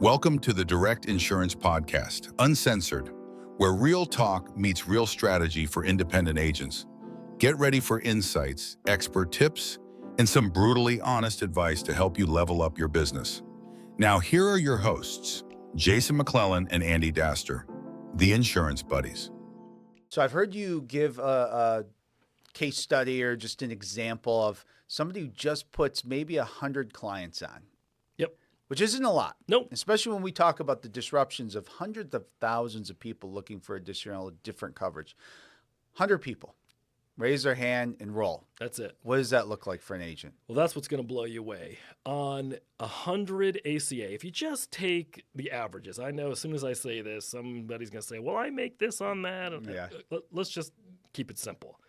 Welcome to the Direct Insurance Podcast, Uncensored, where real talk meets real strategy for independent agents. Get ready for insights, expert tips, and some brutally honest advice to help you level up your business. Now, here are your hosts, Jason McClellan and Andy Daster, the Insurance Buddies. So I've heard you give a case study or just an example of somebody who just puts maybe 100 clients on. Yep. Which isn't a lot. Nope. Especially when we talk about the disruptions of hundreds of thousands of people looking for additional different coverage. 100 people. Raise their hand, enroll. That's it. What does that look like for an agent? Well, that's what's going to blow you away. On 100 ACA, if you just take the averages, I know as soon as I say this, somebody's going to say, well, I make this on that. Yeah. Let's just keep it simple.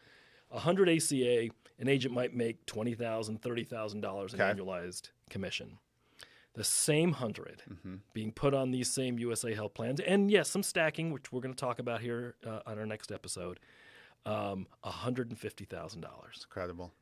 100 ACA, an agent might make $20,000, $30,000 in annualized commission. The same 100 being put on these same USA Health plans, and yes, some stacking, which we're going to talk about here on our next episode, $150,000. Incredible.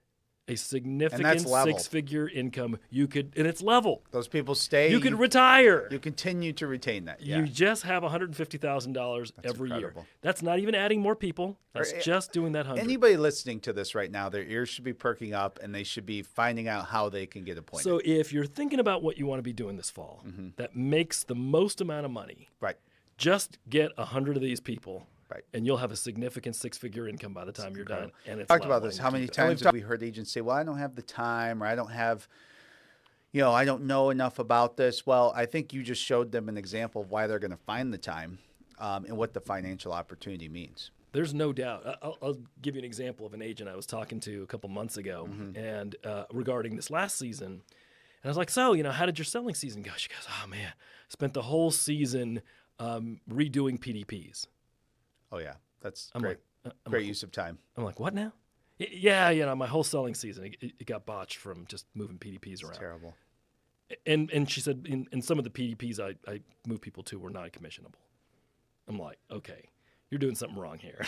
A significant six-figure income. You could, and it's level. Those people stay. You could retire. You continue to retain that. Yeah. You just have $150,000 every incredible. year. That's not even adding more people. That's just doing that 100. Anybody listening to this right now, their ears should be perking up, and they should be finding out how they can get appointed. So if you're thinking about what you want to be doing this fall, that makes the most amount of money, right? Just get 100 of these people. Right. And you'll have a significant six-figure income by the time you're done. And it's talked about this. How many times have we heard agents say, well, I don't have the time, or I don't have, I don't know enough about this. Well, I think you just showed them an example of why they're going to find the time and what the financial opportunity means. There's no doubt. I'll give you an example of an agent I was talking to a couple months ago and regarding this last season. And I was like, so, how did your selling season go? She goes, oh, man, spent the whole season redoing PDPs. Oh, yeah. That's great. Great use of time. I'm like, what now? Yeah, my whole selling season, it got botched from just moving PDPs around. It's terrible. And she said, in some of the PDPs I moved people to were non-commissionable. I'm like, okay, you're doing something wrong here.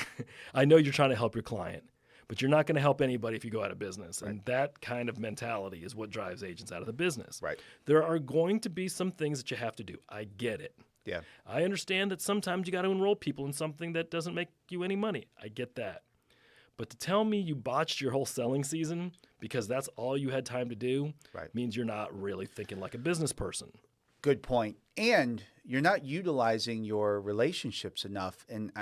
I know you're trying to help your client, but you're not going to help anybody if you go out of business. Right. And that kind of mentality is what drives agents out of the business. Right. There are going to be some things that you have to do. I get it. Yeah. I understand that sometimes you got to enroll people in something that doesn't make you any money. I get that. But to tell me you botched your whole selling season because that's all you had time to do means you're not really thinking like a business person. Good point. And you're not utilizing your relationships enough. And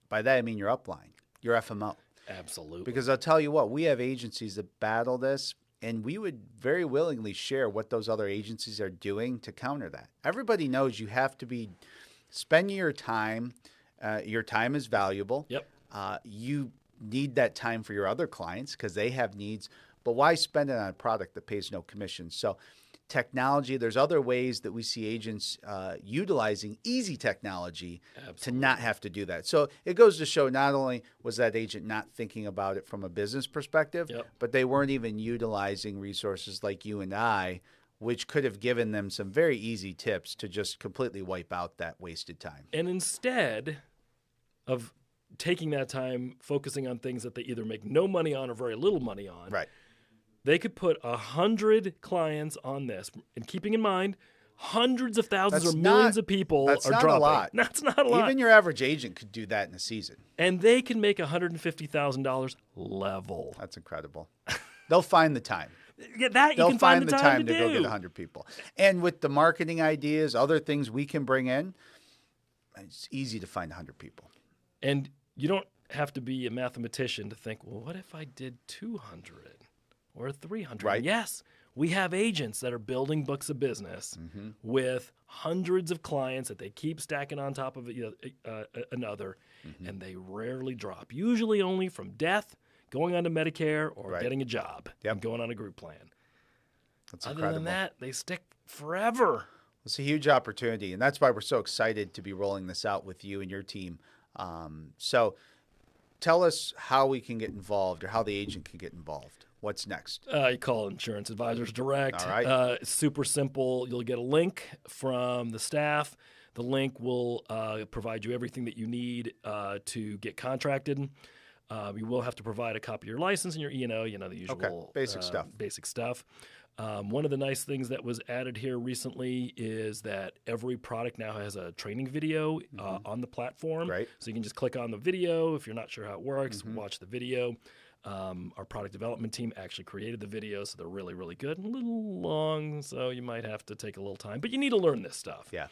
by that, I mean your upline, your FMO. Absolutely. Because I'll tell you what, we have agencies that battle this, and we would very willingly share what those other agencies are doing to counter that. Everybody knows you have to be spending your time. Your time is valuable. Yep. You need that time for your other clients because they have needs. But why spend it on a product that pays no commission? So technology, there's other ways that we see agents utilizing easy technology to not have to do that. So it goes to show not only was that agent not thinking about it from a business perspective, but they weren't even utilizing resources like you and I, which could have given them some very easy tips to just completely wipe out that wasted time. And instead of taking that time focusing on things that they either make no money on or very little money on, they could put 100 clients on this, and keeping in mind, hundreds of thousands or millions of people are dropping. That's not a lot. That's not a lot. Even your average agent could do that in a season. And they can make $150,000 level. That's incredible. They'll find the time. They'll can find the time to go get 100 people. And with the marketing ideas, other things we can bring in, it's easy to find 100 people. And you don't have to be a mathematician to think, well, what if I did 200? Or 300. Right. Yes, we have agents that are building books of business with hundreds of clients that they keep stacking on top of another, and they rarely drop. Usually only from death, going on to Medicare, or getting a job and going on a group plan. That's incredible. Other than that, they stick forever. It's a huge opportunity, and that's why we're so excited to be rolling this out with you and your team. So tell us how we can get involved or how the agent can get involved. What's next? You call Insurance Advisors Direct. All right. It's super simple. You'll get a link from the staff. The link will provide you everything that you need to get contracted. You will have to provide a copy of your license and your E&O, the usual basic stuff. Basic stuff. One of the nice things that was added here recently is that every product now has a training video on the platform. Great. So you can just click on the video. If you're not sure how it works, watch the video. Our product development team actually created the video, so they're really, really good. A little long, so you might have to take a little time, but you need to learn this stuff. Yeah.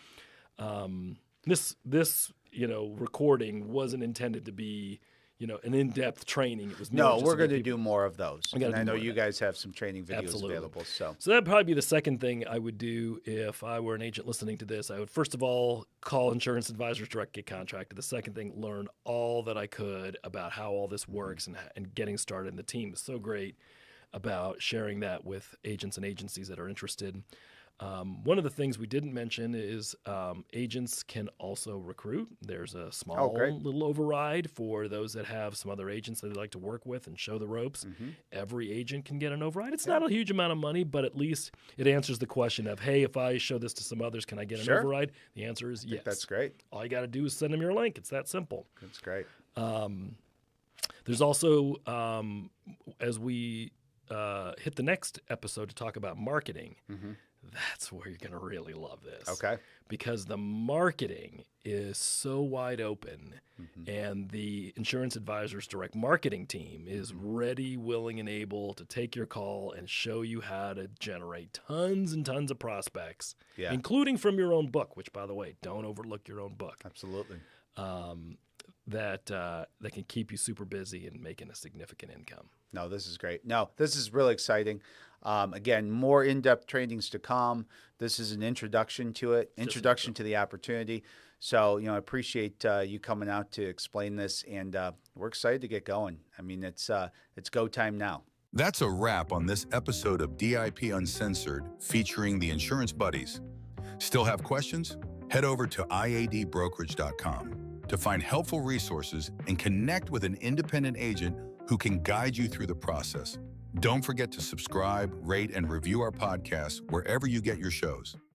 This recording wasn't intended to be an in-depth training. It was more No, just we're to going get to people- do more of those. We gotta And I do know more of you that. guys have some training videos Absolutely. available. So that'd probably be the second thing I would do if I were an agent listening to this. I would first of all call Insurance Advisors Direct, get contracted. The second thing, learn all that I could about how all this works and getting started. And the team is so great about sharing that with agents and agencies that are interested. One of the things we didn't mention is agents can also recruit. There's a small little override for those that have some other agents that they'd like to work with and show the ropes. Every agent can get an override. It's not a huge amount of money, but at least it answers the question of, hey, if I show this to some others, can I get an override? The answer is yes. that's great. All you got to do is send them your link. It's that simple. That's great. There's also, as we hit the next episode to talk about marketing, that's where you're going to really love this. Okay. Because the marketing is so wide open, and the Insurance Advisors Direct marketing team is ready, willing, and able to take your call and show you how to generate tons and tons of prospects, including from your own book, which, by the way, don't overlook your own book. Absolutely. That can keep you super busy and making a significant income. No, this is great. No, this is really exciting. Again, more in-depth trainings to come. This is an introduction to it, introduction to the opportunity. So, I appreciate you coming out to explain this, and we're excited to get going. I mean, it's go time now. That's a wrap on this episode of DIP Uncensored featuring the Insurance Buddies. Still have questions? Head over to IADBrokerage.com to find helpful resources and connect with an independent agent who can guide you through the process. Don't forget to subscribe, rate, and review our podcast wherever you get your shows.